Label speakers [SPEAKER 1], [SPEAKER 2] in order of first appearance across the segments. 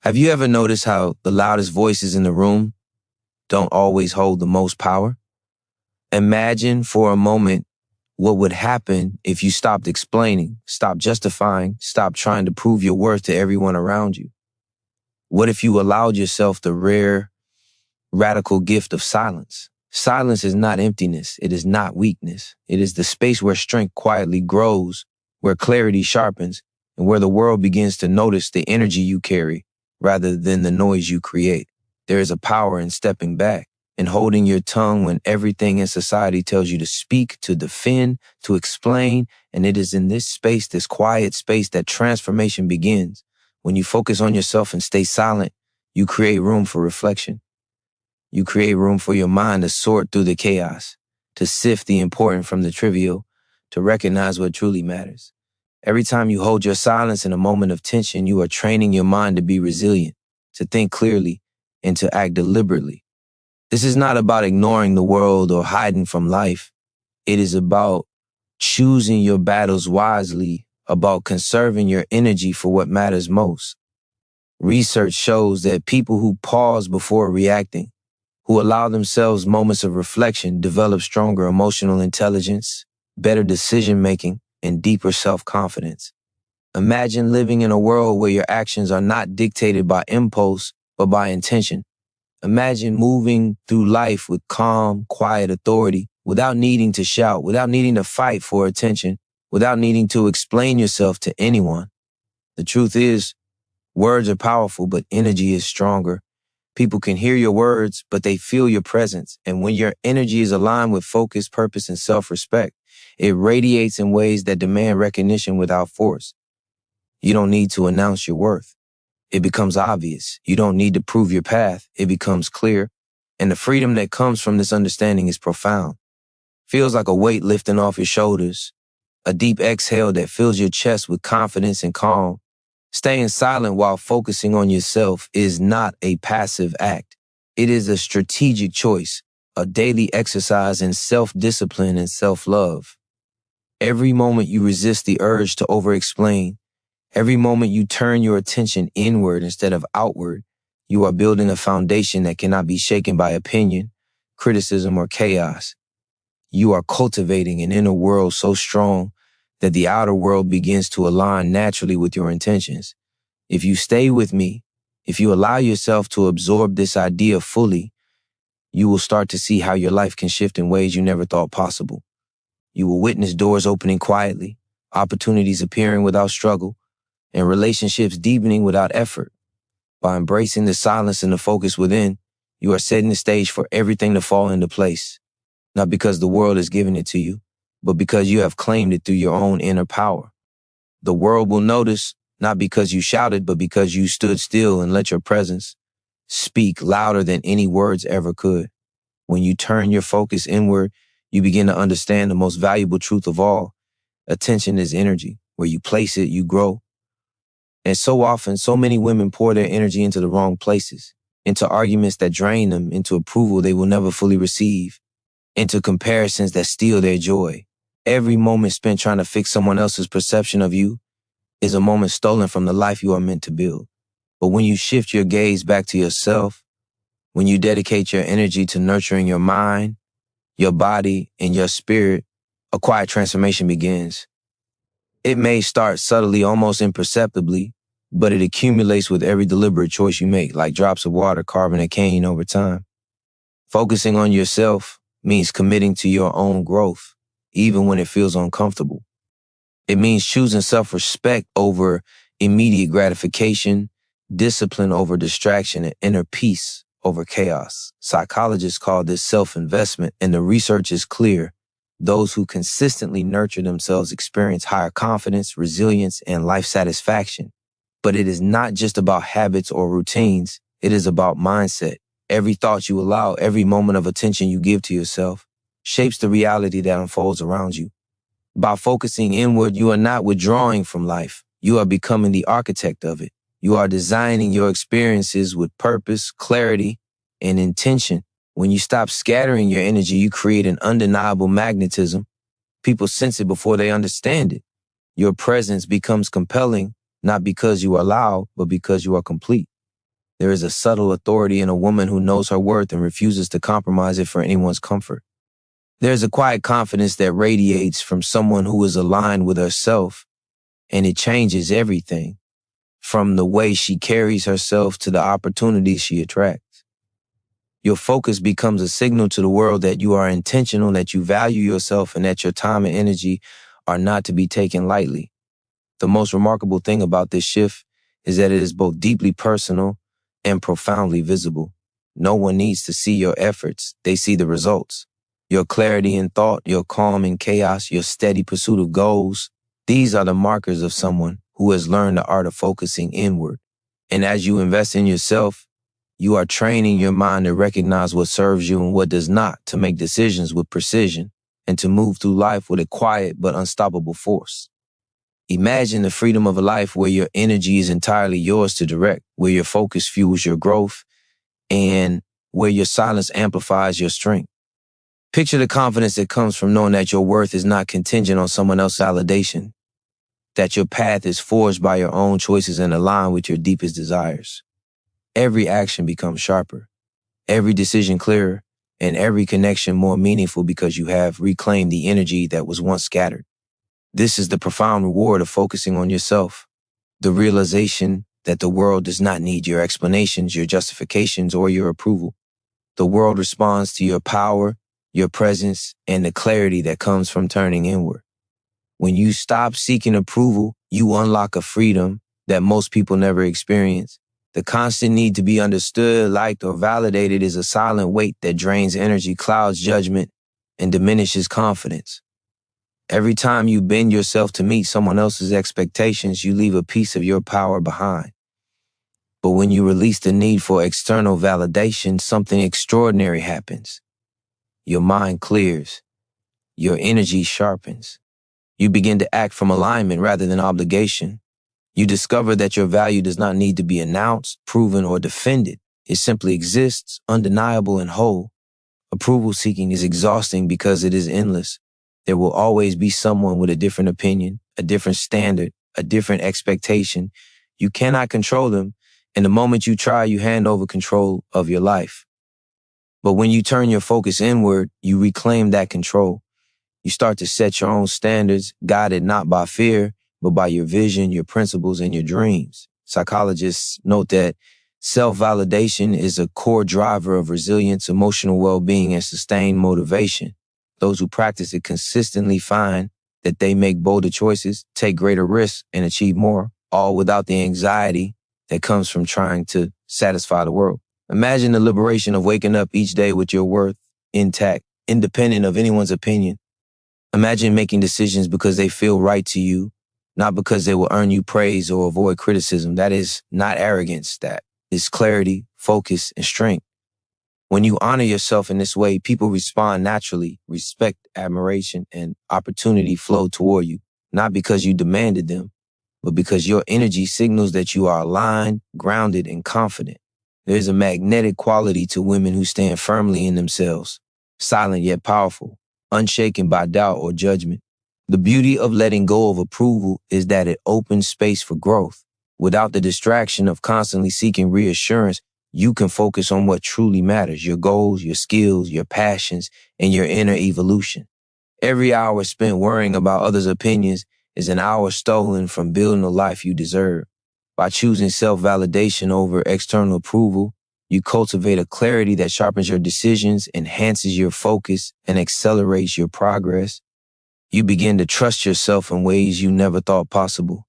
[SPEAKER 1] Have you ever noticed how the loudest voices in the room don't always hold the most power? Imagine for a moment what would happen if you stopped explaining, stopped justifying, stopped trying to prove your worth to everyone around you. What if you allowed yourself the rare, radical gift of silence? Silence is not emptiness. It is not weakness. It is the space where strength quietly grows, where clarity sharpens, and where the world begins to notice the energy you carry rather than the noise you create. There is a power in stepping back and holding your tongue when everything in society tells you to speak, to defend, to explain. And it is in this space, this quiet space, that transformation begins. When you focus on yourself and stay silent, you create room for reflection. You create room for your mind to sort through the chaos, to sift the important from the trivial, to recognize what truly matters. Every time you hold your silence in a moment of tension, you are training your mind to be resilient, to think clearly, and to act deliberately. This is not about ignoring the world or hiding from life. It is about choosing your battles wisely, about conserving your energy for what matters most. Research shows that people who pause before reacting, who allow themselves moments of reflection, develop stronger emotional intelligence, better decision-making, and deeper self-confidence. Imagine living in a world where your actions are not dictated by impulse, but by intention. Imagine moving through life with calm, quiet authority, without needing to shout, without needing to fight for attention, without needing to explain yourself to anyone. The truth is, words are powerful, but energy is stronger. People can hear your words, but they feel your presence. And when your energy is aligned with focus, purpose, and self-respect, it radiates in ways that demand recognition without force. You don't need to announce your worth. It becomes obvious. You don't need to prove your path. It becomes clear. And the freedom that comes from this understanding is profound. Feels like a weight lifting off your shoulders, a deep exhale that fills your chest with confidence and calm. Staying silent while focusing on yourself is not a passive act. It is a strategic choice, a daily exercise in self-discipline and self-love. Every moment you resist the urge to over-explain, every moment you turn your attention inward instead of outward, you are building a foundation that cannot be shaken by opinion, criticism, or chaos. You are cultivating an inner world so strong that the outer world begins to align naturally with your intentions. If you stay with me, if you allow yourself to absorb this idea fully, you will start to see how your life can shift in ways you never thought possible. You will witness doors opening quietly, opportunities appearing without struggle, and relationships deepening without effort. By embracing the silence and the focus within, you are setting the stage for everything to fall into place. Not because the world is giving it to you, but because you have claimed it through your own inner power. The world will notice, not because you shouted, but because you stood still and let your presence speak louder than any words ever could. When you turn your focus inward, you begin to understand the most valuable truth of all. Attention is energy. Where you place it, you grow. And so often, so many women pour their energy into the wrong places, into arguments that drain them, into approval they will never fully receive, into comparisons that steal their joy. Every moment spent trying to fix someone else's perception of you is a moment stolen from the life you are meant to build. But when you shift your gaze back to yourself, when you dedicate your energy to nurturing your mind, your body, and your spirit, a quiet transformation begins. It may start subtly, almost imperceptibly, but it accumulates with every deliberate choice you make, like drops of water carving a cane over time. Focusing on yourself means committing to your own growth, even when it feels uncomfortable. It means choosing self-respect over immediate gratification, discipline over distraction, and inner peace over chaos. Psychologists call this self-investment, and the research is clear. Those who consistently nurture themselves experience higher confidence, resilience, and life satisfaction. But it is not just about habits or routines. It is about mindset. Every thought you allow, every moment of attention you give to yourself, shapes the reality that unfolds around you. By focusing inward, you are not withdrawing from life. You are becoming the architect of it. You are designing your experiences with purpose, clarity, and intention. When you stop scattering your energy, you create an undeniable magnetism. People sense it before they understand it. Your presence becomes compelling, not because you are loud, but because you are complete. There is a subtle authority in a woman who knows her worth and refuses to compromise it for anyone's comfort. There's a quiet confidence that radiates from someone who is aligned with herself, and it changes everything, from the way she carries herself to the opportunities she attracts. Your focus becomes a signal to the world that you are intentional, that you value yourself, and that your time and energy are not to be taken lightly. The most remarkable thing about this shift is that it is both deeply personal and profoundly visible. No one needs to see your efforts. They see the results. Your clarity in thought, your calm in chaos, your steady pursuit of goals. These are the markers of someone who has learned the art of focusing inward. And as you invest in yourself, you are training your mind to recognize what serves you and what does not, to make decisions with precision, and to move through life with a quiet but unstoppable force. Imagine the freedom of a life where your energy is entirely yours to direct, where your focus fuels your growth, and where your silence amplifies your strength. Picture the confidence that comes from knowing that your worth is not contingent on someone else's validation, that your path is forged by your own choices and aligned with your deepest desires. Every action becomes sharper, every decision clearer, and every connection more meaningful because you have reclaimed the energy that was once scattered. This is the profound reward of focusing on yourself, the realization that the world does not need your explanations, your justifications, or your approval. The world responds to your power, your presence, and the clarity that comes from turning inward. When you stop seeking approval, you unlock a freedom that most people never experience. The constant need to be understood, liked, or validated is a silent weight that drains energy, clouds judgment, and diminishes confidence. Every time you bend yourself to meet someone else's expectations, you leave a piece of your power behind. But when you release the need for external validation, something extraordinary happens. Your mind clears. Your energy sharpens. You begin to act from alignment rather than obligation. You discover that your value does not need to be announced, proven, or defended. It simply exists, undeniable and whole. Approval seeking is exhausting because it is endless. There will always be someone with a different opinion, a different standard, a different expectation. You cannot control them, and the moment you try, you hand over control of your life. But when you turn your focus inward, you reclaim that control. You start to set your own standards, guided not by fear, but by your vision, your principles, and your dreams. Psychologists note that self-validation is a core driver of resilience, emotional well-being, and sustained motivation. Those who practice it consistently find that they make bolder choices, take greater risks, and achieve more, all without the anxiety that comes from trying to satisfy the world. Imagine the liberation of waking up each day with your worth intact, independent of anyone's opinion. Imagine making decisions because they feel right to you, not because they will earn you praise or avoid criticism. That is not arrogance. That is clarity, focus, and strength. When you honor yourself in this way, people respond naturally. Respect, admiration, and opportunity flow toward you, not because you demanded them, but because your energy signals that you are aligned, grounded, and confident. There's a magnetic quality to women who stand firmly in themselves, silent yet powerful, unshaken by doubt or judgment. The beauty of letting go of approval is that it opens space for growth. Without the distraction of constantly seeking reassurance, you can focus on what truly matters, your goals, your skills, your passions, and your inner evolution. Every hour spent worrying about others' opinions is an hour stolen from building the life you deserve. By choosing self-validation over external approval, you cultivate a clarity that sharpens your decisions, enhances your focus, and accelerates your progress. You begin to trust yourself in ways you never thought possible.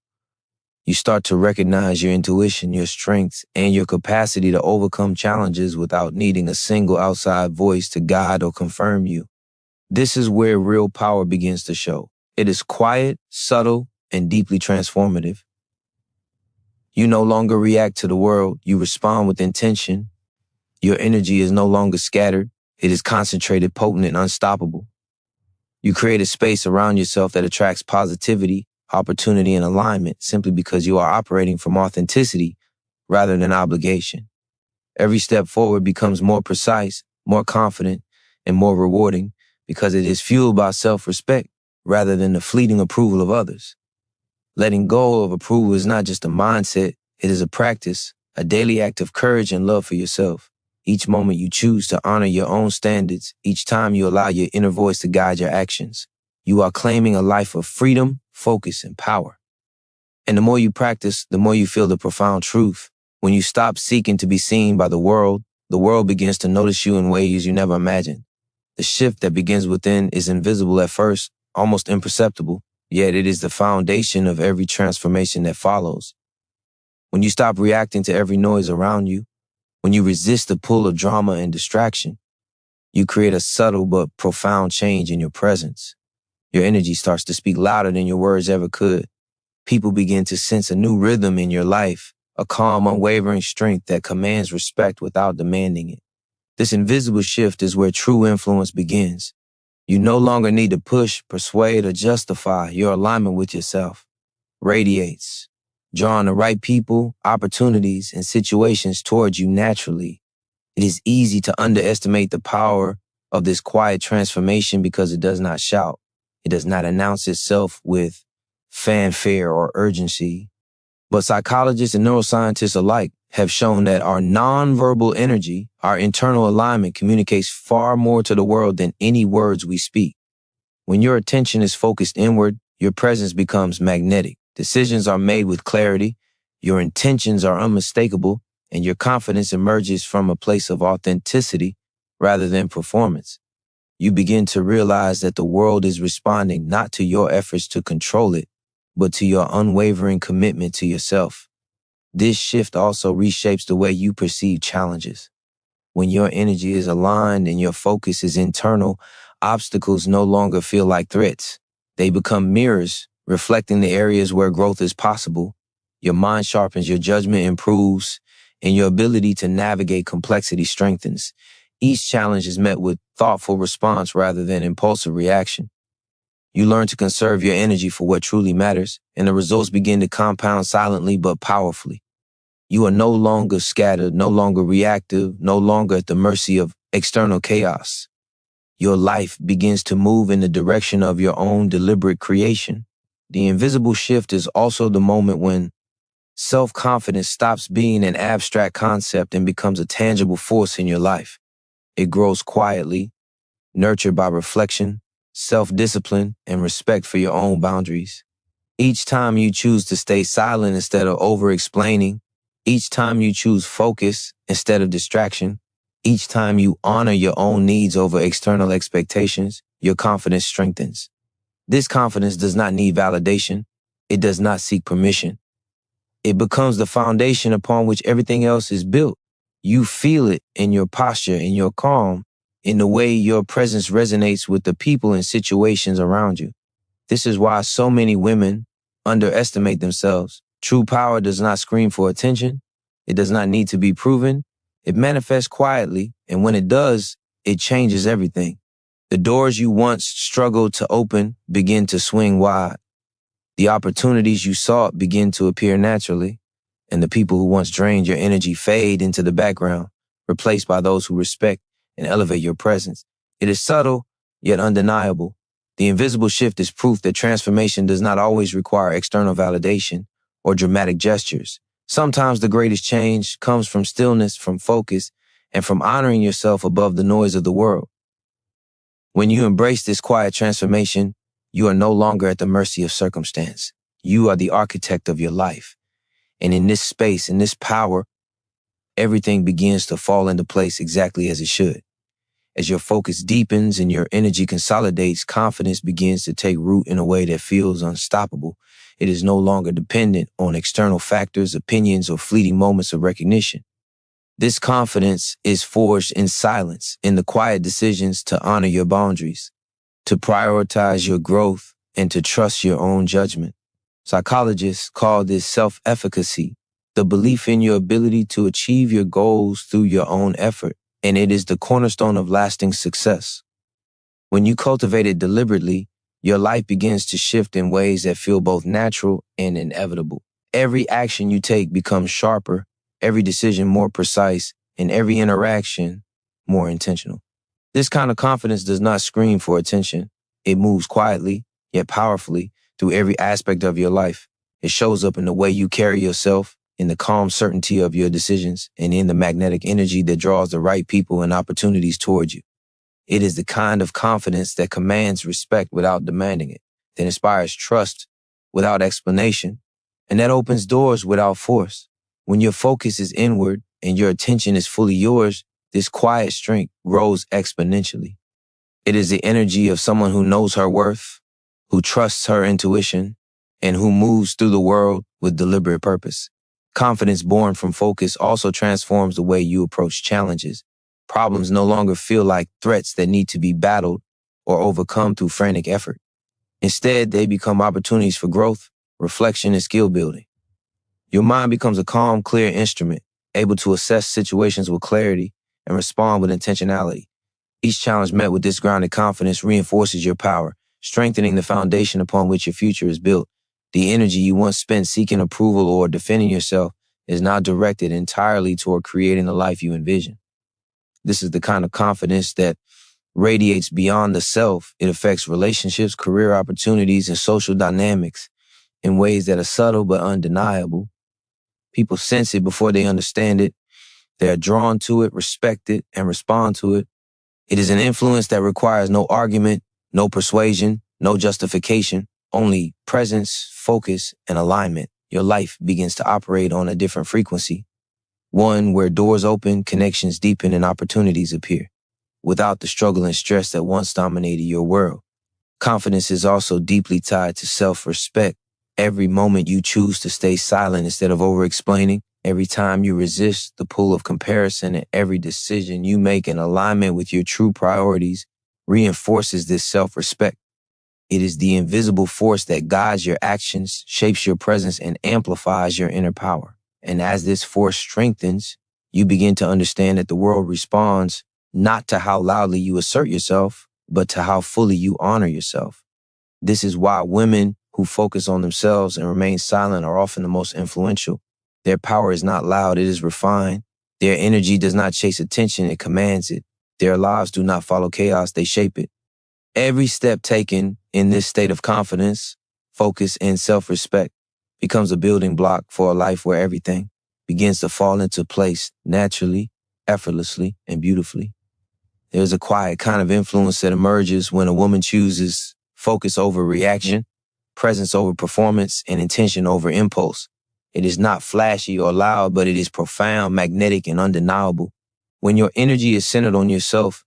[SPEAKER 1] You start to recognize your intuition, your strengths, and your capacity to overcome challenges without needing a single outside voice to guide or confirm you. This is where real power begins to show. It is quiet, subtle, and deeply transformative. You no longer react to the world. You respond with intention. Your energy is no longer scattered. It is concentrated, potent, and unstoppable. You create a space around yourself that attracts positivity, opportunity, and alignment simply because you are operating from authenticity rather than obligation. Every step forward becomes more precise, more confident, and more rewarding because it is fueled by self-respect rather than the fleeting approval of others. Letting go of approval is not just a mindset, it is a practice, a daily act of courage and love for yourself. Each moment you choose to honor your own standards, each time you allow your inner voice to guide your actions, you are claiming a life of freedom, focus, and power. And the more you practice, the more you feel the profound truth. When you stop seeking to be seen by the world begins to notice you in ways you never imagined. The shift that begins within is invisible at first, almost imperceptible, yet it is the foundation of every transformation that follows. When you stop reacting to every noise around you, when you resist the pull of drama and distraction, you create a subtle but profound change in your presence. Your energy starts to speak louder than your words ever could. People begin to sense a new rhythm in your life, a calm, unwavering strength that commands respect without demanding it. This invisible shift is where true influence begins. You no longer need to push, persuade, or justify. Your alignment with yourself radiates, drawing the right people, opportunities, and situations towards you naturally. It is easy to underestimate the power of this quiet transformation because it does not shout. It does not announce itself with fanfare or urgency. But psychologists and neuroscientists alike have shown that our nonverbal energy, our internal alignment, communicates far more to the world than any words we speak. When your attention is focused inward, your presence becomes magnetic. Decisions are made with clarity, your intentions are unmistakable, and your confidence emerges from a place of authenticity rather than performance. You begin to realize that the world is responding not to your efforts to control it, but to your unwavering commitment to yourself. This shift also reshapes the way you perceive challenges. When your energy is aligned and your focus is internal, obstacles no longer feel like threats. They become mirrors, reflecting the areas where growth is possible. Your mind sharpens, your judgment improves, and your ability to navigate complexity strengthens. Each challenge is met with thoughtful response rather than impulsive reaction. You learn to conserve your energy for what truly matters, and the results begin to compound silently but powerfully. You are no longer scattered, no longer reactive, no longer at the mercy of external chaos. Your life begins to move in the direction of your own deliberate creation. The invisible shift is also the moment when self-confidence stops being an abstract concept and becomes a tangible force in your life. It grows quietly, nurtured by reflection, self-discipline, and respect for your own boundaries. Each time you choose to stay silent instead of over-explaining, each time you choose focus instead of distraction, each time you honor your own needs over external expectations, your confidence strengthens. This confidence does not need validation. It does not seek permission. It becomes the foundation upon which everything else is built. You feel it in your posture, in your calm, in the way your presence resonates with the people and situations around you. This is why so many women underestimate themselves. True power does not scream for attention. It does not need to be proven. It manifests quietly, and when it does, it changes everything. The doors you once struggled to open begin to swing wide. The opportunities you sought begin to appear naturally, and the people who once drained your energy fade into the background, replaced by those who respect and elevate your presence. It is subtle, yet undeniable. The invisible shift is proof that transformation does not always require external validation or dramatic gestures. Sometimes the greatest change comes from stillness, from focus, and from honoring yourself above the noise of the world. When you embrace this quiet transformation, you are no longer at the mercy of circumstance. You are the architect of your life. And in this space, in this power, everything begins to fall into place exactly as it should. As your focus deepens and your energy consolidates, confidence begins to take root in a way that feels unstoppable. It is no longer dependent on external factors, opinions, or fleeting moments of recognition. This confidence is forged in silence, in the quiet decisions to honor your boundaries, to prioritize your growth, and to trust your own judgment. Psychologists call this self-efficacy, the belief in your ability to achieve your goals through your own effort, and it is the cornerstone of lasting success. When you cultivate it deliberately, your life begins to shift in ways that feel both natural and inevitable. Every action you take becomes sharper, every decision more precise, and every interaction more intentional. This kind of confidence does not scream for attention. It moves quietly, yet powerfully, through every aspect of your life. It shows up in the way you carry yourself, in the calm certainty of your decisions, and in the magnetic energy that draws the right people and opportunities towards you. It is the kind of confidence that commands respect without demanding it, that inspires trust without explanation, and that opens doors without force. When your focus is inward and your attention is fully yours, this quiet strength grows exponentially. It is the energy of someone who knows her worth, who trusts her intuition, and who moves through the world with deliberate purpose. Confidence born from focus also transforms the way you approach challenges. Problems no longer feel like threats that need to be battled or overcome through frantic effort. Instead, they become opportunities for growth, reflection, and skill building. Your mind becomes a calm, clear instrument, able to assess situations with clarity and respond with intentionality. Each challenge met with this grounded confidence reinforces your power, strengthening the foundation upon which your future is built. The energy you once spent seeking approval or defending yourself is now directed entirely toward creating the life you envision. This is the kind of confidence that radiates beyond the self. It affects relationships, career opportunities, and social dynamics in ways that are subtle but undeniable. People sense it before they understand it. They are drawn to it, respect it, and respond to it. It is an influence that requires no argument, no persuasion, no justification, only presence, focus, and alignment. Your life begins to operate on a different frequency, one where doors open, connections deepen, and opportunities appear, without the struggle and stress that once dominated your world. Confidence is also deeply tied to self-respect. Every moment you choose to stay silent instead of over-explaining, every time you resist the pull of comparison, and every decision you make in alignment with your true priorities reinforces this self-respect. It is the invisible force that guides your actions, shapes your presence, and amplifies your inner power. And as this force strengthens, you begin to understand that the world responds not to how loudly you assert yourself, but to how fully you honor yourself. This is why women who focus on themselves and remain silent are often the most influential. Their power is not loud, it is refined. Their energy does not chase attention, it commands it. Their lives do not follow chaos, they shape it. Every step taken in this state of confidence, focus, and self-respect becomes a building block for a life where everything begins to fall into place naturally, effortlessly, and beautifully. There's a quiet kind of influence that emerges when a woman chooses focus over reaction, presence over performance, and intention over impulse. It is not flashy or loud, but it is profound, magnetic, and undeniable. When your energy is centered on yourself,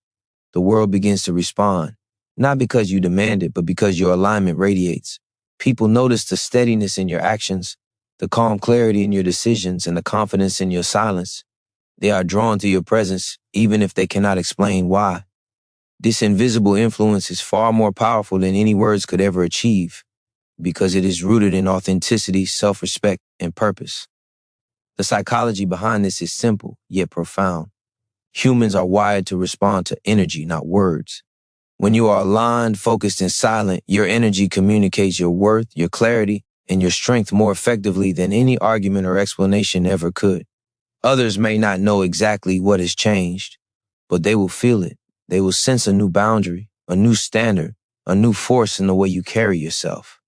[SPEAKER 1] the world begins to respond, not because you demand it, but because your alignment radiates. People notice the steadiness in your actions, the calm clarity in your decisions, and the confidence in your silence. They are drawn to your presence, even if they cannot explain why. This invisible influence is far more powerful than any words could ever achieve, because it is rooted in authenticity, self-respect, and purpose. The psychology behind this is simple, yet profound. Humans are wired to respond to energy, not words. When you are aligned, focused, and silent, your energy communicates your worth, your clarity, and your strength more effectively than any argument or explanation ever could. Others may not know exactly what has changed, but they will feel it. They will sense a new boundary, a new standard, a new force in the way you carry yourself.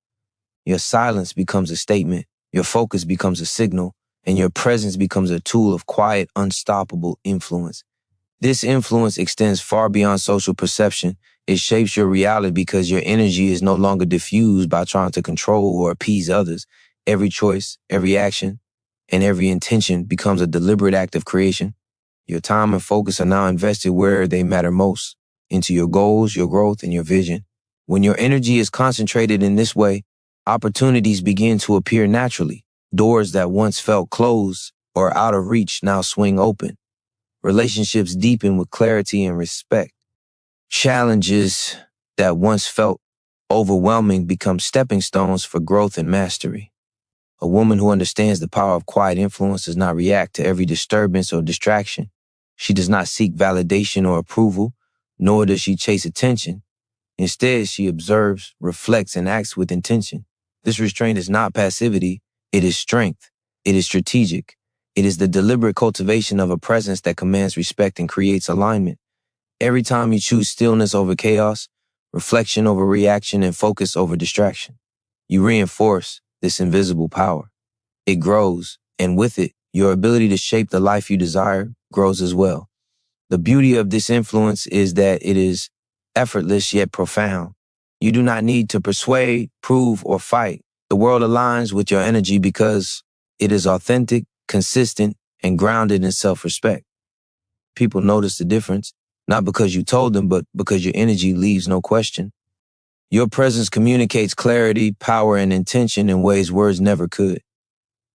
[SPEAKER 1] Your silence becomes a statement, your focus becomes a signal, and your presence becomes a tool of quiet, unstoppable influence. This influence extends far beyond social perception. It shapes your reality because your energy is no longer diffused by trying to control or appease others. Every choice, every action, and every intention becomes a deliberate act of creation. Your time and focus are now invested where they matter most, into your goals, your growth, and your vision. When your energy is concentrated in this way, opportunities begin to appear naturally. Doors that once felt closed or out of reach now swing open. Relationships deepen with clarity and respect. Challenges that once felt overwhelming become stepping stones for growth and mastery. A woman who understands the power of quiet influence does not react to every disturbance or distraction. She does not seek validation or approval, nor does she chase attention. Instead, she observes, reflects, and acts with intention. This restraint is not passivity, it is strength. It is strategic. It is the deliberate cultivation of a presence that commands respect and creates alignment. Every time you choose stillness over chaos, reflection over reaction, and focus over distraction, you reinforce this invisible power. It grows, And with it, your ability to shape the life you desire grows as well. The beauty of this influence is that it is effortless yet profound. You do not need to persuade, prove, or fight. The world aligns with your energy because it is authentic, consistent, and grounded in self-respect. People notice the difference, not because you told them, but because your energy leaves no question. Your presence communicates clarity, power, and intention in ways words never could.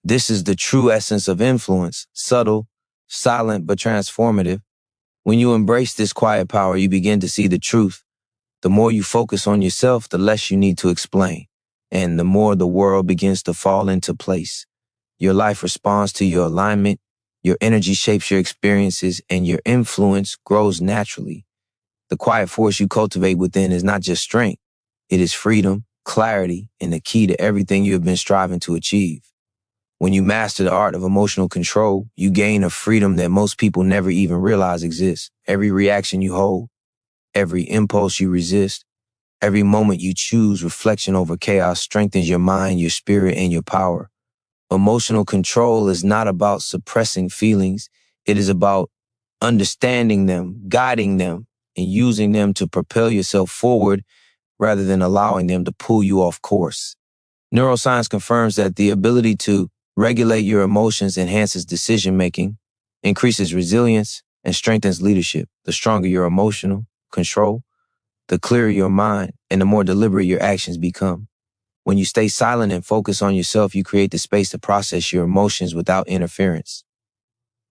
[SPEAKER 1] This is the true essence of influence, subtle, silent, but transformative. When you embrace this quiet power, you begin to see the truth. The more you focus on yourself, the less you need to explain, and the more the world begins to fall into place. Your life responds to your alignment, your energy shapes your experiences, and your influence grows naturally. The quiet force you cultivate within is not just strength. It is freedom, clarity, and the key to everything you have been striving to achieve. When you master the art of emotional control, you gain a freedom that most people never even realize exists. Every reaction you hold, every impulse you resist, every moment you choose reflection over chaos strengthens your mind, your spirit, and your power. Emotional control is not about suppressing feelings. It is about understanding them, guiding them, and using them to propel yourself forward rather than allowing them to pull you off course. Neuroscience confirms that the ability to regulate your emotions enhances decision-making, increases resilience, and strengthens leadership. The stronger your emotional control, the clearer your mind, and the more deliberate your actions become. When you stay silent and focus on yourself, you create the space to process your emotions without interference.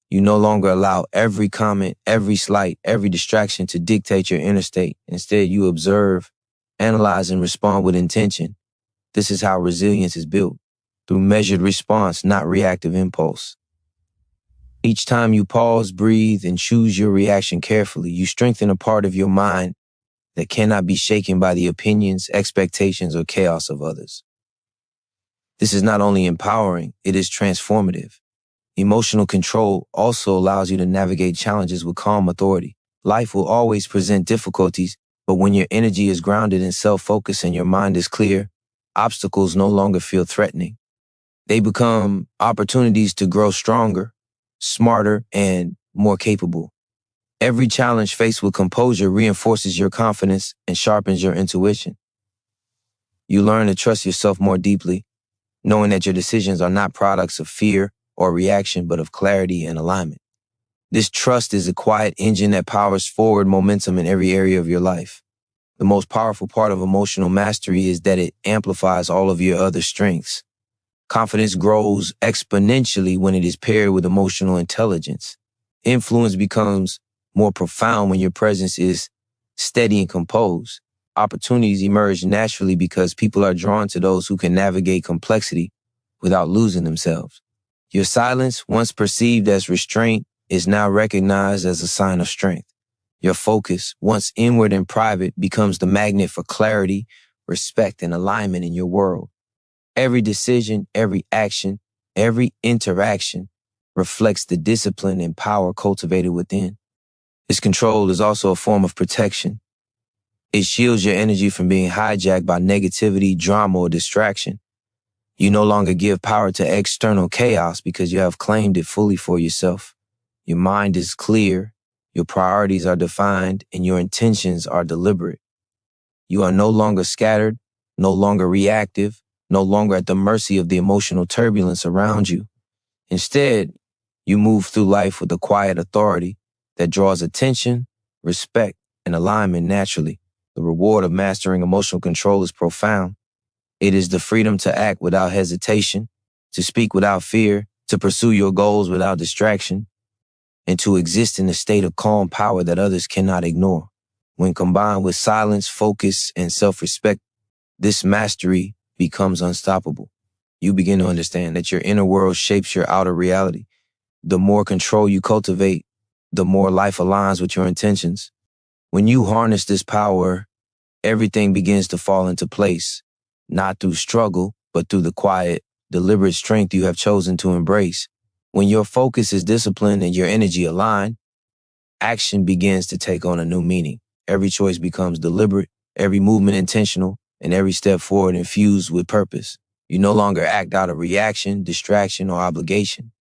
[SPEAKER 1] You no longer allow every comment, every slight, every distraction to dictate your inner state. Instead, you observe, analyze, and respond with intention. This is how resilience is built, through measured response, not reactive impulse. Each time you pause, breathe, and choose your reaction carefully, you strengthen a part of your mind that cannot be shaken by the opinions, expectations, or chaos of others. This is not only empowering, it is transformative. Emotional control also allows you to navigate challenges with calm authority. Life will always present difficulties, but when your energy is grounded in self-focus and your mind is clear, obstacles no longer feel threatening. They become opportunities to grow stronger, smarter, and more capable. Every challenge faced with composure reinforces your confidence and sharpens your intuition. You learn to trust yourself more deeply, knowing that your decisions are not products of fear or reaction, but of clarity and alignment. This trust is a quiet engine that powers forward momentum in every area of your life. The most powerful part of emotional mastery is that it amplifies all of your other strengths. Confidence grows exponentially when it is paired with emotional intelligence. Influence becomes more profound when your presence is steady and composed. Opportunities emerge naturally because people are drawn to those who can navigate complexity without losing themselves. Your silence, once perceived as restraint, is now recognized as a sign of strength. Your focus, once inward and private, becomes the magnet for clarity, respect, and alignment in your world. Every decision, every action, every interaction reflects the discipline and power cultivated within. This control is also a form of protection. It shields your energy from being hijacked by negativity, drama, or distraction. You no longer give power to external chaos because you have claimed it fully for yourself. Your mind is clear, your priorities are defined, and your intentions are deliberate. You are no longer scattered, no longer reactive, no longer at the mercy of the emotional turbulence around you. Instead, you move through life with a quiet authority that draws attention, respect, and alignment naturally. The reward of mastering emotional control is profound. It is the freedom to act without hesitation, to speak without fear, to pursue your goals without distraction, and to exist in a state of calm power that others cannot ignore. When combined with silence, focus, and self-respect, this mastery becomes unstoppable. You begin to understand that your inner world shapes your outer reality. The more control you cultivate, the more life aligns with your intentions. When you harness this power, everything begins to fall into place, not through struggle, but through the quiet, deliberate strength you have chosen to embrace. When your focus is disciplined and your energy aligned, action begins to take on a new meaning. Every choice becomes deliberate, every movement intentional, and every step forward infused with purpose. You no longer act out of reaction, distraction, or obligation.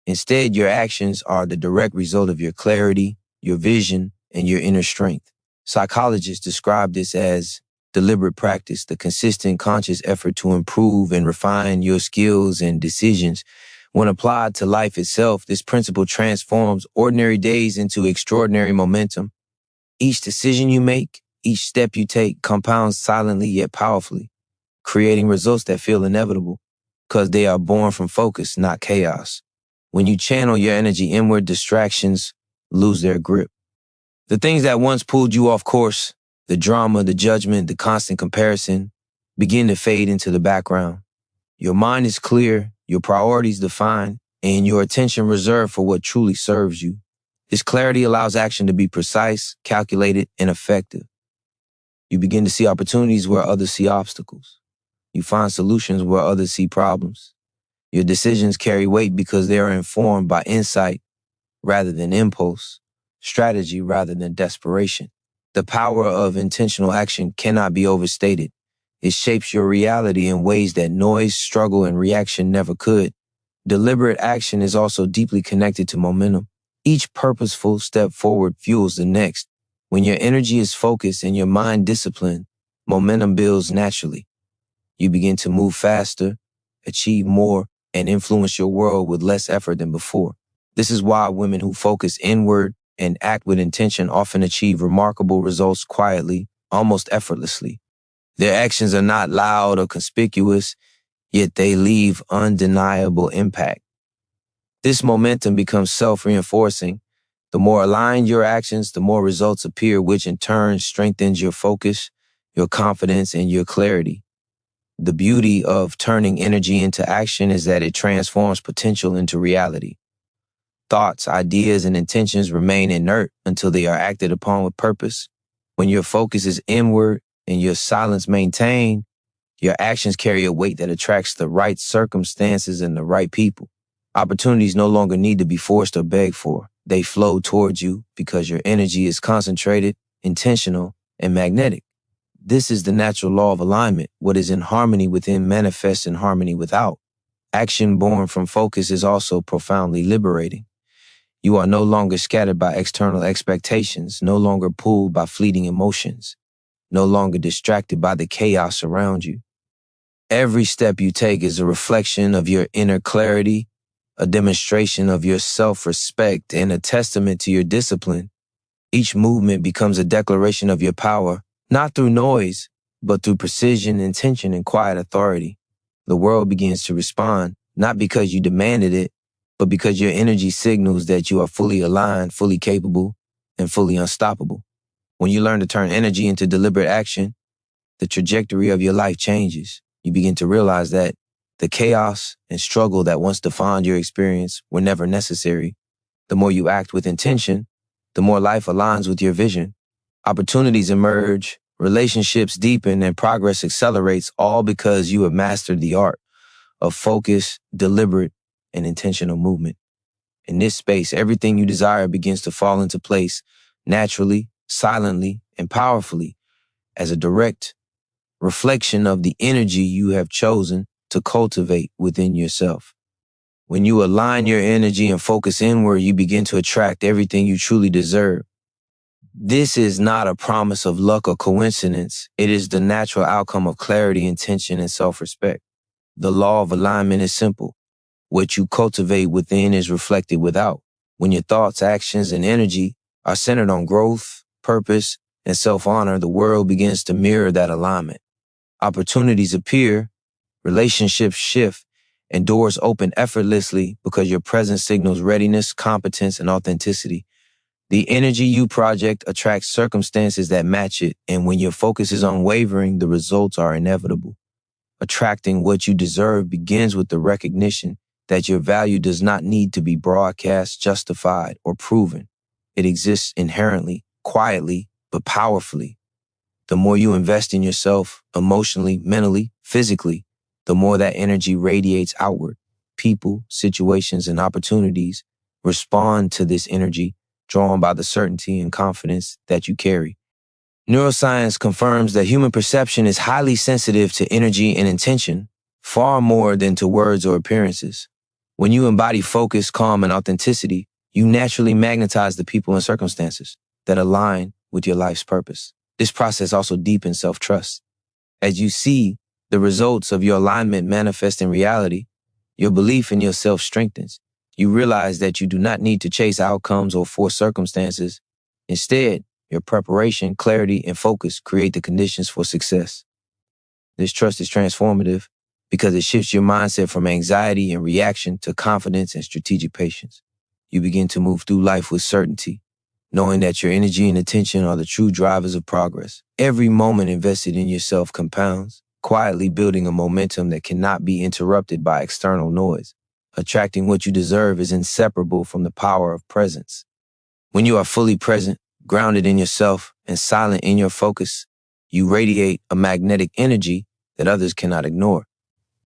[SPEAKER 1] Instead, your actions are the direct result of your clarity, your vision, and your inner strength. Psychologists describe this as deliberate practice, the consistent conscious effort to improve and refine your skills and decisions. When applied to life itself, this principle transforms ordinary days into extraordinary momentum. Each decision you make, each step you take compounds silently yet powerfully, creating results that feel inevitable because they are born from focus, not chaos. When you channel your energy inward, distractions lose their grip. The things that once pulled you off course, the drama, the judgment, the constant comparison, begin to fade into the background. Your mind is clear, your priorities defined, and your attention reserved for what truly serves you. This clarity allows action to be precise, calculated, and effective. You begin to see opportunities where others see obstacles. You find solutions where others see problems. Your decisions carry weight because they are informed by insight rather than impulse, strategy rather than desperation. The power of intentional action cannot be overstated. It shapes your reality in ways that noise, struggle, and reaction never could. Deliberate action is also deeply connected to momentum. Each purposeful step forward fuels the next. When your energy is focused and your mind disciplined, momentum builds naturally. You begin to move faster, achieve more, and influence your world with less effort than before. This is why women who focus inward and act with intention often achieve remarkable results quietly, almost effortlessly. Their actions are not loud or conspicuous, yet they leave undeniable impact. This momentum becomes self-reinforcing. The more aligned your actions, the more results appear, which in turn strengthens your focus, your confidence, and your clarity. The beauty of turning energy into action is that it transforms potential into reality. Thoughts, ideas, and intentions remain inert until they are acted upon with purpose. When your focus is inward and your silence maintained, your actions carry a weight that attracts the right circumstances and the right people. Opportunities no longer need to be forced or begged for. They flow towards you because your energy is concentrated, intentional, and magnetic. This is the natural law of alignment. What is in harmony within manifests in harmony without. Action born from focus is also profoundly liberating. You are no longer scattered by external expectations, no longer pulled by fleeting emotions, no longer distracted by the chaos around you. Every step you take is a reflection of your inner clarity, a demonstration of your self-respect, and a testament to your discipline. Each movement becomes a declaration of your power, not through noise, but through precision, intention, and quiet authority. The world begins to respond, not because you demanded it, but because your energy signals that you are fully aligned, fully capable, and fully unstoppable. When you learn to turn energy into deliberate action, the trajectory of your life changes. You begin to realize that the chaos and struggle that once defined your experience were never necessary. The more you act with intention, the more life aligns with your vision. Opportunities emerge, relationships deepen, and progress accelerates, all because you have mastered the art of focus, deliberate, and intentional movement. In this space, everything you desire begins to fall into place naturally, silently, and powerfully as a direct reflection of the energy you have chosen to cultivate within yourself. When you align your energy and focus inward, you begin to attract everything you truly deserve. This is not a promise of luck or coincidence. It is the natural outcome of clarity, intention, and self-respect. The law of alignment is simple. What you cultivate within is reflected without. When your thoughts, actions, and energy are centered on growth, purpose, and self-honor, the world begins to mirror that alignment. Opportunities appear, relationships shift, and doors open effortlessly because your presence signals readiness, competence, and authenticity. The energy you project attracts circumstances that match it, and when your focus is unwavering, the results are inevitable. Attracting what you deserve begins with the recognition that your value does not need to be broadcast, justified, or proven. It exists inherently, quietly, but powerfully. The more you invest in yourself, emotionally, mentally, physically, the more that energy radiates outward. People, situations, and opportunities respond to this energy, drawn by the certainty and confidence that you carry. Neuroscience confirms that human perception is highly sensitive to energy and intention. far more than to words or appearances. When you embody focus, calm, and authenticity, you naturally magnetize the people and circumstances that align with your life's purpose. This process also deepens self-trust. As you see the results of your alignment manifest in reality, your belief in yourself strengthens. You realize that you do not need to chase outcomes or force circumstances. Instead, your preparation, clarity, and focus create the conditions for success. This trust is transformative because it shifts your mindset from anxiety and reaction to confidence and strategic patience. You begin to move through life with certainty, knowing that your energy and attention are the true drivers of progress. Every moment invested in yourself compounds, quietly building a momentum that cannot be interrupted by external noise. Attracting what you deserve is inseparable from the power of presence. When you are fully present, grounded in yourself, and silent in your focus, you radiate a magnetic energy that others cannot ignore.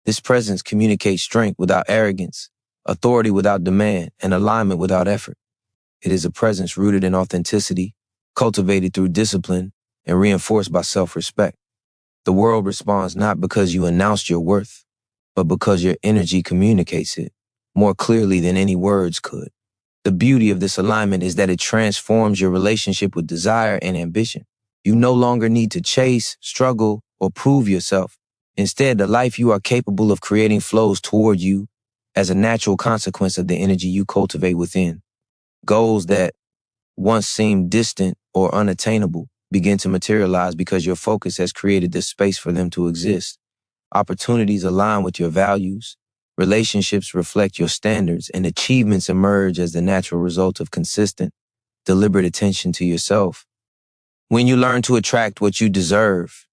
[SPEAKER 1] This presence communicates strength without arrogance, authority without demand, and alignment without effort. It is a presence rooted in authenticity, cultivated through discipline, and reinforced by self-respect. The world responds not because you announced your worth, but because your energy communicates it more clearly than any words could. The beauty of this alignment is that it transforms your relationship with desire and ambition. You no longer need to chase, struggle, or prove yourself. Instead, the life you are capable of creating flows toward you as a natural consequence of the energy you cultivate within. Goals that once seemed distant or unattainable begin to materialize because your focus has created the space for them to exist. Opportunities align with your values, relationships reflect your standards, and achievements emerge as the natural result of consistent, deliberate attention to yourself. When you learn to attract what you deserve,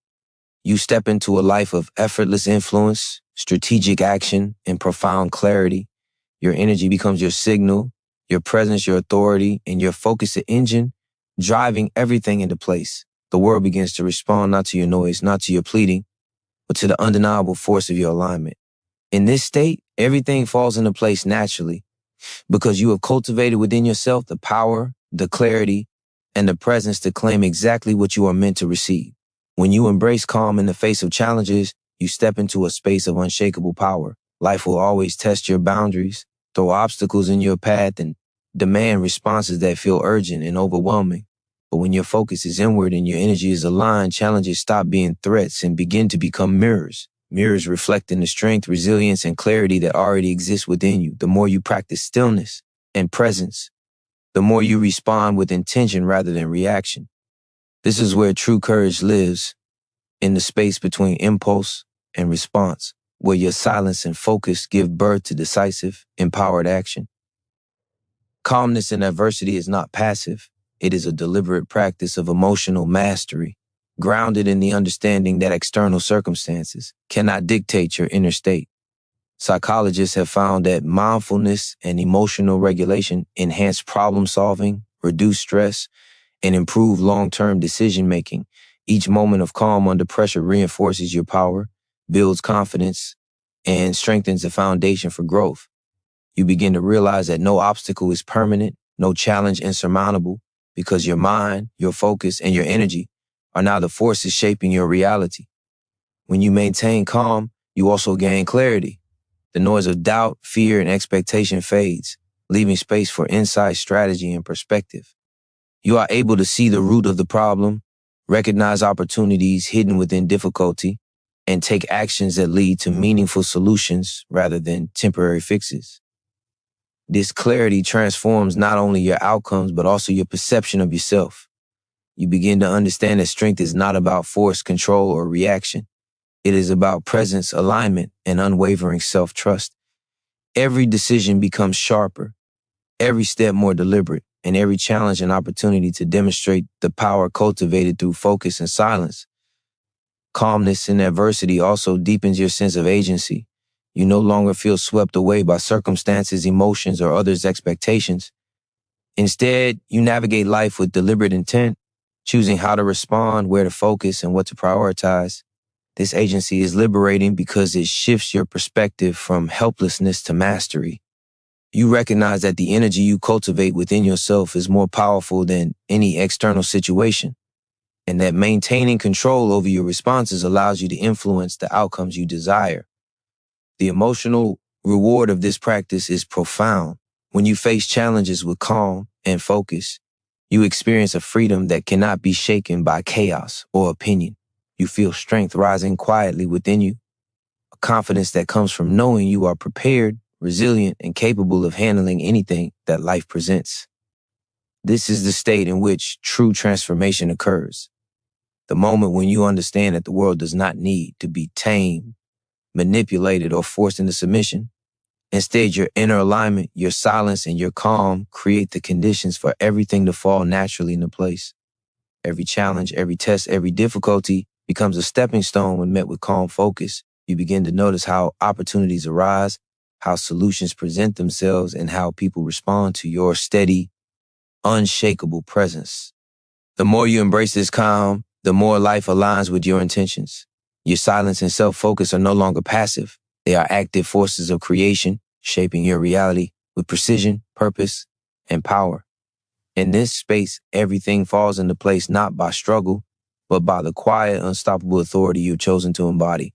[SPEAKER 1] you step into a life of effortless influence, strategic action, and profound clarity. Your energy becomes your signal, your presence, your authority, and your focus the engine, driving everything into place. The world begins to respond not to your noise, not to your pleading, but to the undeniable force of your alignment. In this state, everything falls into place naturally because you have cultivated within yourself the power, the clarity, and the presence to claim exactly what you are meant to receive. When you embrace calm in the face of challenges, you step into a space of unshakable power. Life will always test your boundaries, throw obstacles in your path, and demand responses that feel urgent and overwhelming. But when your focus is inward and your energy is aligned, challenges stop being threats and begin to become mirrors. Mirrors reflecting the strength, resilience, and clarity that already exists within you. The more you practice stillness and presence, the more you respond with intention rather than reaction. This is where true courage lives, in the space between impulse and response, where your silence and focus give birth to decisive, empowered action. Calmness in adversity is not passive. It is a deliberate practice of emotional mastery, grounded in the understanding that external circumstances cannot dictate your inner state. Psychologists have found that mindfulness and emotional regulation enhance problem solving, reduce stress, and improve long-term decision-making. Each moment of calm under pressure reinforces your power, builds confidence, and strengthens the foundation for growth. You begin to realize that no obstacle is permanent, no challenge insurmountable, because your mind, your focus, and your energy are now the forces shaping your reality. When you maintain calm, you also gain clarity. The noise of doubt, fear, and expectation fades, leaving space for insight, strategy, and perspective. You are able to see the root of the problem, recognize opportunities hidden within difficulty, and take actions that lead to meaningful solutions rather than temporary fixes. This clarity transforms not only your outcomes, but also your perception of yourself. You begin to understand that strength is not about force, control, or reaction. It is about presence, alignment, and unwavering self-trust. Every decision becomes sharper, every step more deliberate, and every challenge an opportunity to demonstrate the power cultivated through focus and silence. Calmness in adversity also deepens your sense of agency. You no longer feel swept away by circumstances, emotions, or others' expectations. Instead, you navigate life with deliberate intent, choosing how to respond, where to focus, and what to prioritize. This agency is liberating because it shifts your perspective from helplessness to mastery. You recognize that the energy you cultivate within yourself is more powerful than any external situation, and that maintaining control over your responses allows you to influence the outcomes you desire. The emotional reward of this practice is profound. When you face challenges with calm and focus, you experience a freedom that cannot be shaken by chaos or opinion. You feel strength rising quietly within you, a confidence that comes from knowing you are prepared, resilient, and capable of handling anything that life presents. This is the state in which true transformation occurs. The moment when you understand that the world does not need to be tamed, manipulated, or forced into submission. Instead, your inner alignment, your silence, and your calm create the conditions for everything to fall naturally into place. Every challenge, every test, every difficulty becomes a stepping stone when met with calm focus. You begin to notice how opportunities arise, how solutions present themselves, and how people respond to your steady, unshakable presence. The more you embrace this calm, the more life aligns with your intentions. Your silence and self-focus are no longer passive. They are active forces of creation, shaping your reality with precision, purpose, and power. In this space, everything falls into place not by struggle, but by the quiet, unstoppable authority you've chosen to embody.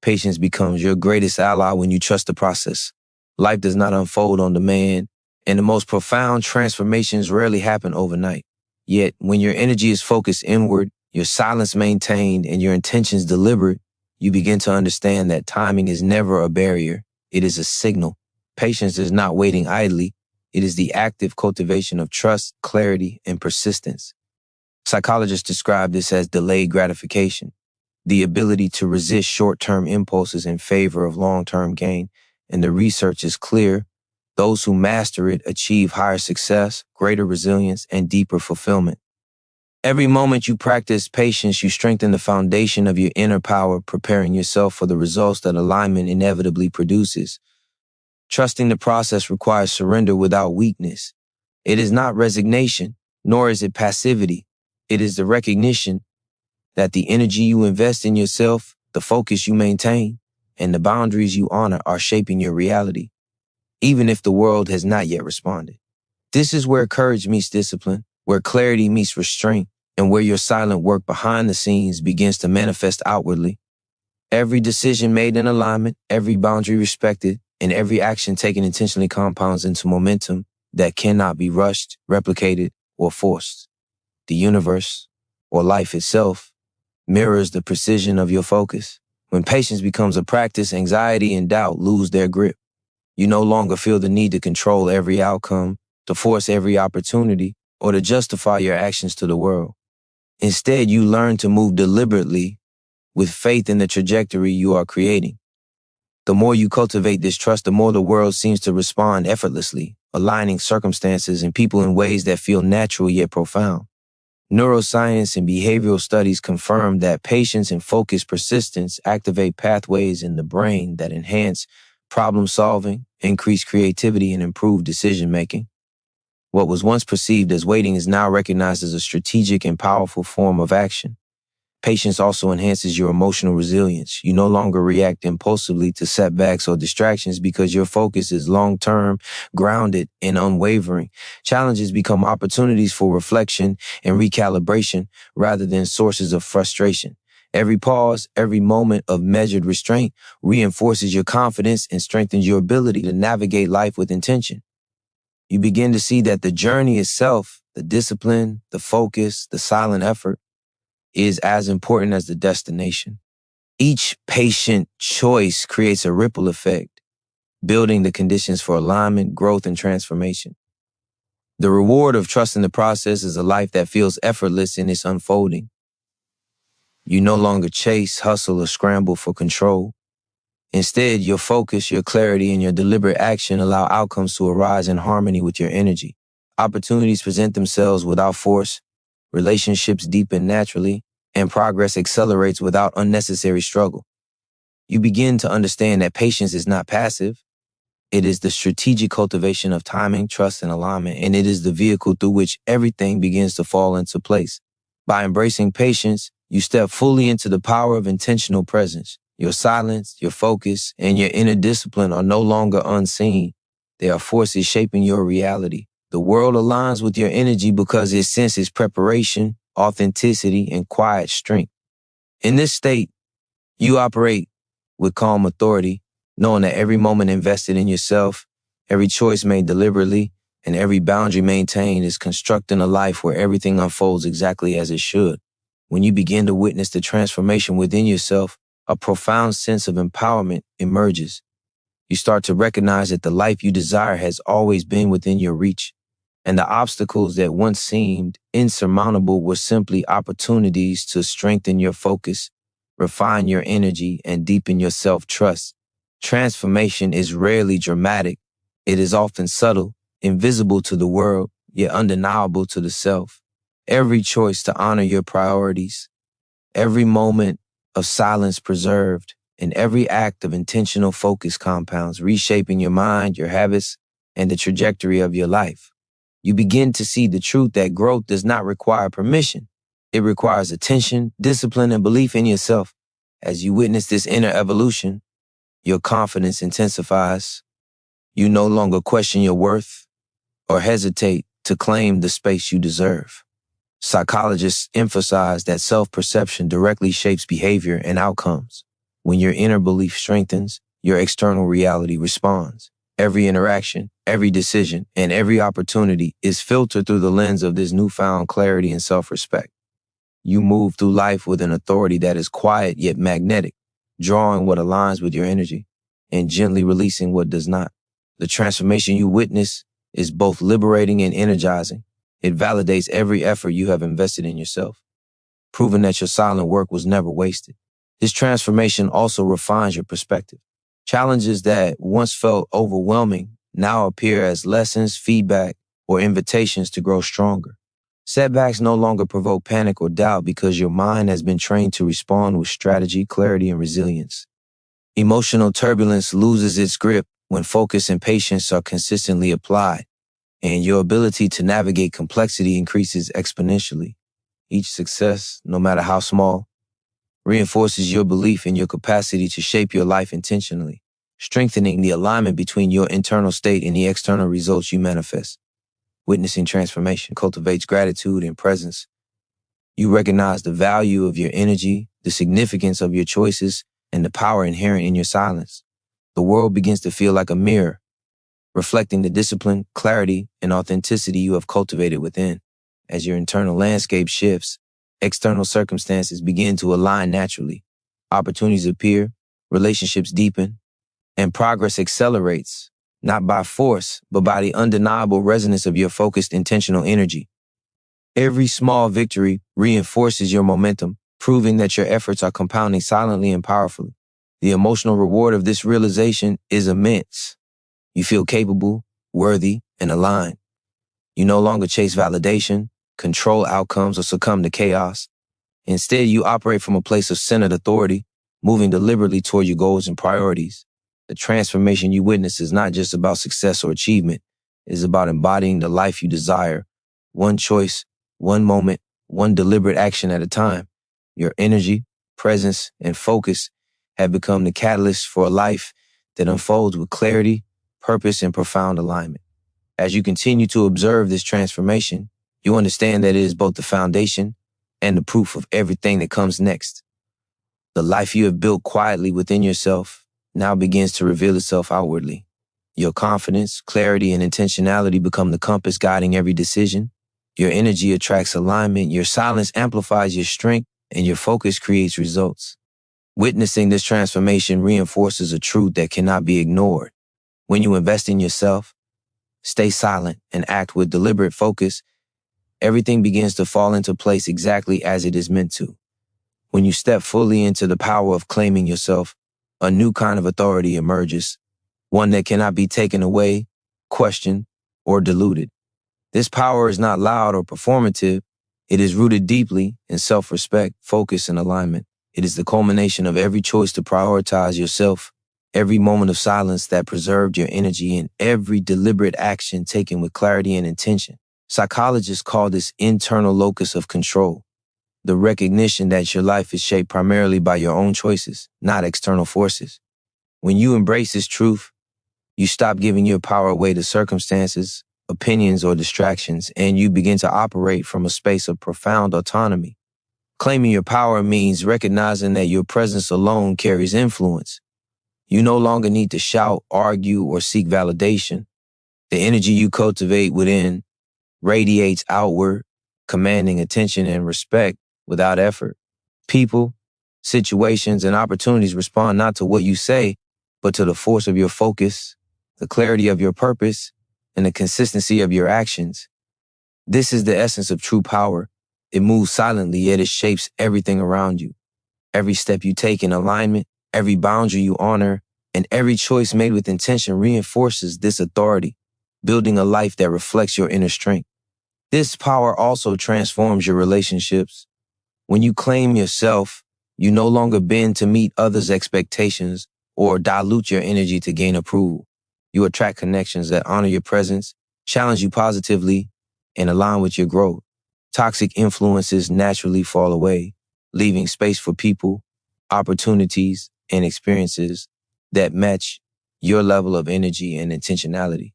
[SPEAKER 1] Patience becomes your greatest ally when you trust the process. Life does not unfold on demand, and the most profound transformations rarely happen overnight. Yet, when your energy is focused inward, your silence maintained, and your intentions deliberate, you begin to understand that timing is never a barrier. It is a signal. Patience is not waiting idly. It is the active cultivation of trust, clarity, and persistence. Psychologists describe this as delayed gratification, the ability to resist short-term impulses in favor of long-term gain. And the research is clear. Those who master it achieve higher success, greater resilience, and deeper fulfillment. Every moment you practice patience, you strengthen the foundation of your inner power, preparing yourself for the results that alignment inevitably produces. Trusting the process requires surrender without weakness. It is not resignation, nor is it passivity. It is the recognition that the energy you invest in yourself, the focus you maintain, and the boundaries you honor are shaping your reality, even if the world has not yet responded. This is where courage meets discipline, where clarity meets restraint, and where your silent work behind the scenes begins to manifest outwardly. Every decision made in alignment, every boundary respected, and every action taken intentionally compounds into momentum that cannot be rushed, replicated, or forced. The universe, or life itself, mirrors the precision of your focus. When patience becomes a practice, anxiety and doubt lose their grip. You no longer feel the need to control every outcome, to force every opportunity, or to justify your actions to the world. Instead, you learn to move deliberately with faith in the trajectory you are creating. The more you cultivate this trust, the more the world seems to respond effortlessly, aligning circumstances and people in ways that feel natural yet profound. Neuroscience and behavioral studies confirm that patience and focused persistence activate pathways in the brain that enhance problem solving, increase creativity, and improve decision making. What was once perceived as waiting is now recognized as a strategic and powerful form of action. Patience also enhances your emotional resilience. You no longer react impulsively to setbacks or distractions because your focus is long-term, grounded, and unwavering. Challenges become opportunities for reflection and recalibration rather than sources of frustration. Every pause, every moment of measured restraint reinforces your confidence and strengthens your ability to navigate life with intention. You begin to see that the journey itself, the discipline, the focus, the silent effort, is as important as the destination. Each patient choice creates a ripple effect, building the conditions for alignment, growth, and transformation. The reward of trusting the process is a life that feels effortless in its unfolding. You no longer chase, hustle, or scramble for control. Instead, your focus, your clarity, and your deliberate action allow outcomes to arise in harmony with your energy. Opportunities present themselves without force, relationships deepen naturally, and progress accelerates without unnecessary struggle. You begin to understand that patience is not passive. It is the strategic cultivation of timing, trust, and alignment, and it is the vehicle through which everything begins to fall into place. By embracing patience, you step fully into the power of intentional presence. Your silence, your focus, and your inner discipline are no longer unseen. They are forces shaping your reality. The world aligns with your energy because it senses preparation, authenticity, and quiet strength. In this state, you operate with calm authority, knowing that every moment invested in yourself, every choice made deliberately, and every boundary maintained is constructing a life where everything unfolds exactly as it should. When you begin to witness the transformation within yourself, a profound sense of empowerment emerges. You start to recognize that the life you desire has always been within your reach, and the obstacles that once seemed insurmountable were simply opportunities to strengthen your focus, refine your energy, and deepen your self-trust. Transformation is rarely dramatic. It is often subtle, invisible to the world, yet undeniable to the self. Every choice to honor your priorities, every moment of silence preserved, and every act of intentional focus compounds, reshaping your mind, your habits, and the trajectory of your life. You begin to see the truth that growth does not require permission. It requires attention, discipline, and belief in yourself. As you witness this inner evolution, your confidence intensifies. You no longer question your worth or hesitate to claim the space you deserve. Psychologists emphasize that self-perception directly shapes behavior and outcomes. When your inner belief strengthens, your external reality responds. Every interaction, every decision, and every opportunity is filtered through the lens of this newfound clarity and self-respect. You move through life with an authority that is quiet yet magnetic, drawing what aligns with your energy and gently releasing what does not. The transformation you witness is both liberating and energizing. It validates every effort you have invested in yourself, proving that your silent work was never wasted. This transformation also refines your perspective. Challenges that once felt overwhelming now appear as lessons, feedback, or invitations to grow stronger. Setbacks no longer provoke panic or doubt because your mind has been trained to respond with strategy, clarity, and resilience. Emotional turbulence loses its grip when focus and patience are consistently applied, and your ability to navigate complexity increases exponentially. Each success, no matter how small, reinforces your belief in your capacity to shape your life intentionally, strengthening the alignment between your internal state and the external results you manifest. Witnessing transformation cultivates gratitude and presence. You recognize the value of your energy, the significance of your choices, and the power inherent in your silence. The world begins to feel like a mirror, reflecting the discipline, clarity, and authenticity you have cultivated within. As your internal landscape shifts, external circumstances begin to align naturally. Opportunities appear, relationships deepen, and progress accelerates, not by force, but by the undeniable resonance of your focused, intentional energy. Every small victory reinforces your momentum, proving that your efforts are compounding silently and powerfully. The emotional reward of this realization is immense. You feel capable, worthy, and aligned. You no longer chase validation, control outcomes, or succumb to chaos. Instead, you operate from a place of centered authority, moving deliberately toward your goals and priorities. The transformation you witness is not just about success or achievement. It is about embodying the life you desire, one choice, one moment, one deliberate action at a time. Your energy, presence, and focus have become the catalyst for a life that unfolds with clarity, purpose, and profound alignment. As you continue to observe this transformation, you understand that it is both the foundation and the proof of everything that comes next. The life you have built quietly within yourself now begins to reveal itself outwardly. Your confidence, clarity, and intentionality become the compass guiding every decision. Your energy attracts alignment, your silence amplifies your strength, and your focus creates results. Witnessing this transformation reinforces a truth that cannot be ignored. When you invest in yourself, stay silent, and act with deliberate focus, everything begins to fall into place exactly as it is meant to. When you step fully into the power of claiming yourself, a new kind of authority emerges, one that cannot be taken away, questioned, or diluted. This power is not loud or performative. It is rooted deeply in self-respect, focus, and alignment. It is the culmination of every choice to prioritize yourself, every moment of silence that preserved your energy, and every deliberate action taken with clarity and intention. Psychologists call this internal locus of control, the recognition that your life is shaped primarily by your own choices, not external forces. When you embrace this truth, you stop giving your power away to circumstances, opinions, or distractions, and you begin to operate from a space of profound autonomy. Claiming your power means recognizing that your presence alone carries influence. You no longer need to shout, argue, or seek validation. The energy you cultivate within radiates outward, commanding attention and respect without effort. People, situations, and opportunities respond not to what you say, but to the force of your focus, the clarity of your purpose, and the consistency of your actions. This is the essence of true power. It moves silently, yet it shapes everything around you. Every step you take in alignment, every boundary you honor, and every choice made with intention reinforces this authority, building a life that reflects your inner strength. This power also transforms your relationships. When you claim yourself, you no longer bend to meet others' expectations or dilute your energy to gain approval. You attract connections that honor your presence, challenge you positively, and align with your growth. Toxic influences naturally fall away, leaving space for people, opportunities, and experiences that match your level of energy and intentionality.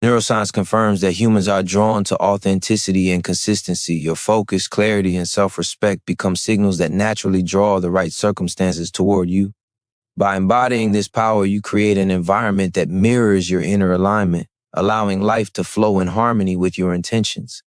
[SPEAKER 1] Neuroscience confirms that humans are drawn to authenticity and consistency. Your focus, clarity, and self-respect become signals that naturally draw the right circumstances toward you. By embodying this power, you create an environment that mirrors your inner alignment, allowing life to flow in harmony with your intentions.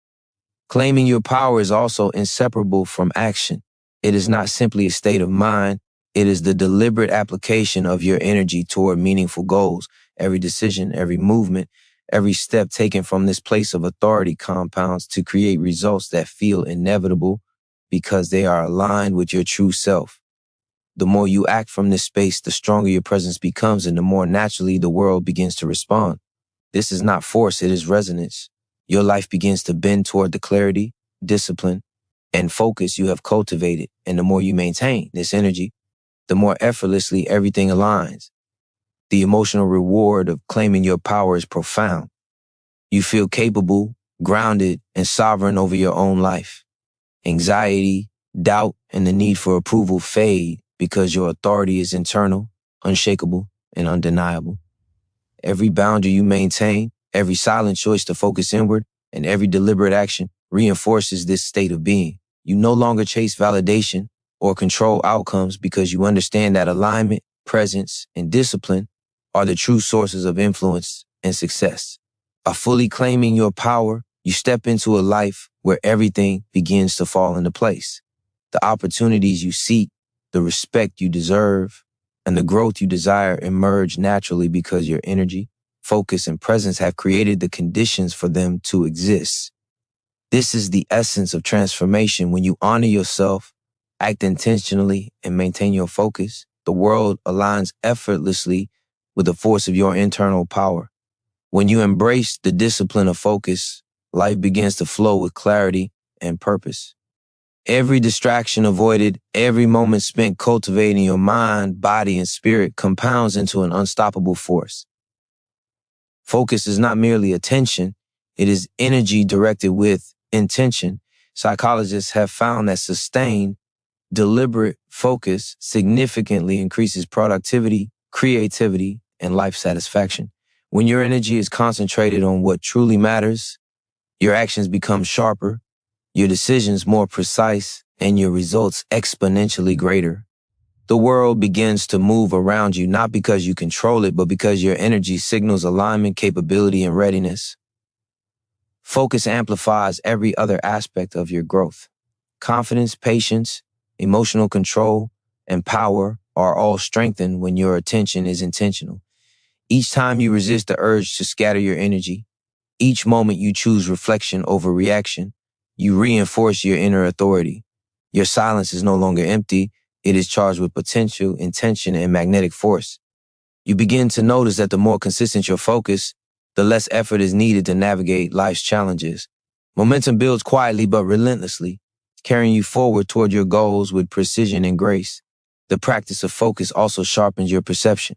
[SPEAKER 1] Claiming your power is also inseparable from action. It is not simply a state of mind. It is the deliberate application of your energy toward meaningful goals. Every decision, every movement, every step taken from this place of authority compounds to create results that feel inevitable because they are aligned with your true self. The more you act from this space, the stronger your presence becomes and the more naturally the world begins to respond. This is not force, it is resonance. Your life begins to bend toward the clarity, discipline, and focus you have cultivated. And the more you maintain this energy, the more effortlessly everything aligns. The emotional reward of claiming your power is profound. You feel capable, grounded, and sovereign over your own life. Anxiety, doubt, and the need for approval fade because your authority is internal, unshakable, and undeniable. Every boundary you maintain, every silent choice to focus inward, and every deliberate action reinforces this state of being. You no longer chase validation or control outcomes because you understand that alignment, presence, and discipline are the true sources of influence and success. By fully claiming your power, you step into a life where everything begins to fall into place. The opportunities you seek, the respect you deserve, and the growth you desire emerge naturally because your energy, focus, and presence have created the conditions for them to exist. This is the essence of transformation. When you honor yourself, act intentionally, and maintain your focus, the world aligns effortlessly with the force of your internal power. When you embrace the discipline of focus, life begins to flow with clarity and purpose. Every distraction avoided, every moment spent cultivating your mind, body, and spirit compounds into an unstoppable force. Focus is not merely attention, it is energy directed with intention. Psychologists have found that sustained, deliberate focus significantly increases productivity, creativity, and life satisfaction. When your energy is concentrated on what truly matters, your actions become sharper, your decisions more precise, and your results exponentially greater. The world begins to move around you not because you control it, but because your energy signals alignment, capability, and readiness. Focus amplifies every other aspect of your growth. Confidence, patience, emotional control, and power are all strengthened when your attention is intentional. Each time you resist the urge to scatter your energy, each moment you choose reflection over reaction, you reinforce your inner authority. Your silence is no longer empty, it is charged with potential, intention, and magnetic force. You begin to notice that the more consistent your focus, the less effort is needed to navigate life's challenges. Momentum builds quietly but relentlessly, carrying you forward toward your goals with precision and grace. The practice of focus also sharpens your perception.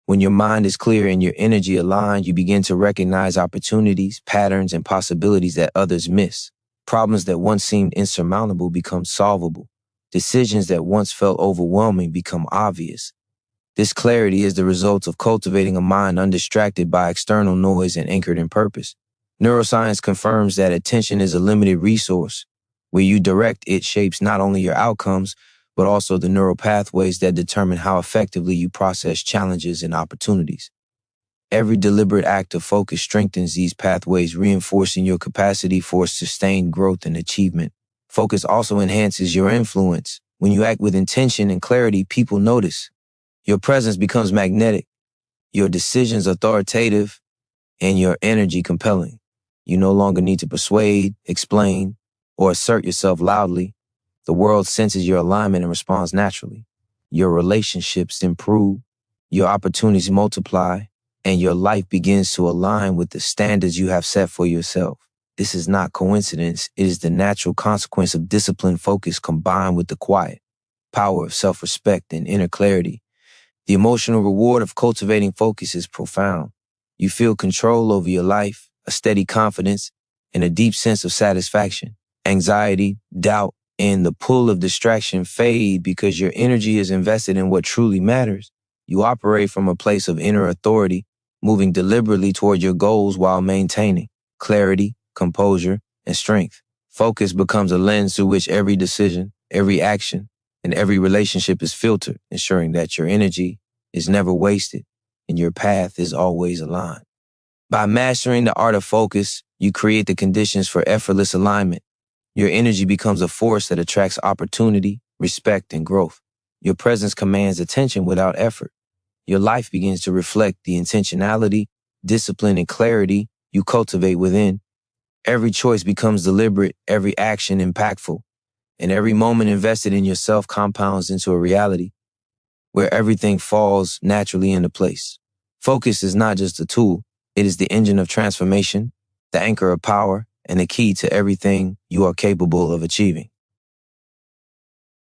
[SPEAKER 1] When your mind is clear and your energy aligned, you begin to recognize opportunities, patterns, and possibilities that others miss. Problems that once seemed insurmountable become solvable. Decisions that once felt overwhelming become obvious. This clarity is the result of cultivating a mind undistracted by external noise and anchored in purpose. Neuroscience confirms that attention is a limited resource. Where you direct it shapes not only your outcomes, but also the neural pathways that determine how effectively you process challenges and opportunities. Every deliberate act of focus strengthens these pathways, reinforcing your capacity for sustained growth and achievement. Focus also enhances your influence. When you act with intention and clarity, people notice. Your presence becomes magnetic, your decisions authoritative, and your energy compelling. You no longer need to persuade, explain, or assert yourself loudly. The world senses your alignment and responds naturally. Your relationships improve, your opportunities multiply, and your life begins to align with the standards you have set for yourself. This is not coincidence. It is the natural consequence of disciplined focus combined with the quiet power of self-respect and inner clarity. The emotional reward of cultivating focus is profound. You feel control over your life, a steady confidence, and a deep sense of satisfaction. Anxiety, doubt, and the pull of distraction fade because your energy is invested in what truly matters. You operate from a place of inner authority, moving deliberately toward your goals while maintaining clarity, composure, and strength. Focus becomes a lens through which every decision, every action, and every relationship is filtered, ensuring that your energy is never wasted and your path is always aligned. By mastering the art of focus, you create the conditions for effortless alignment. Your energy becomes a force that attracts opportunity, respect, and growth. Your presence commands attention without effort. Your life begins to reflect the intentionality, discipline, and clarity you cultivate within. Every choice becomes deliberate, every action impactful, and every moment invested in yourself compounds into a reality where everything falls naturally into place. Focus is not just a tool, it is the engine of transformation, the anchor of power, and the key to everything you are capable of achieving.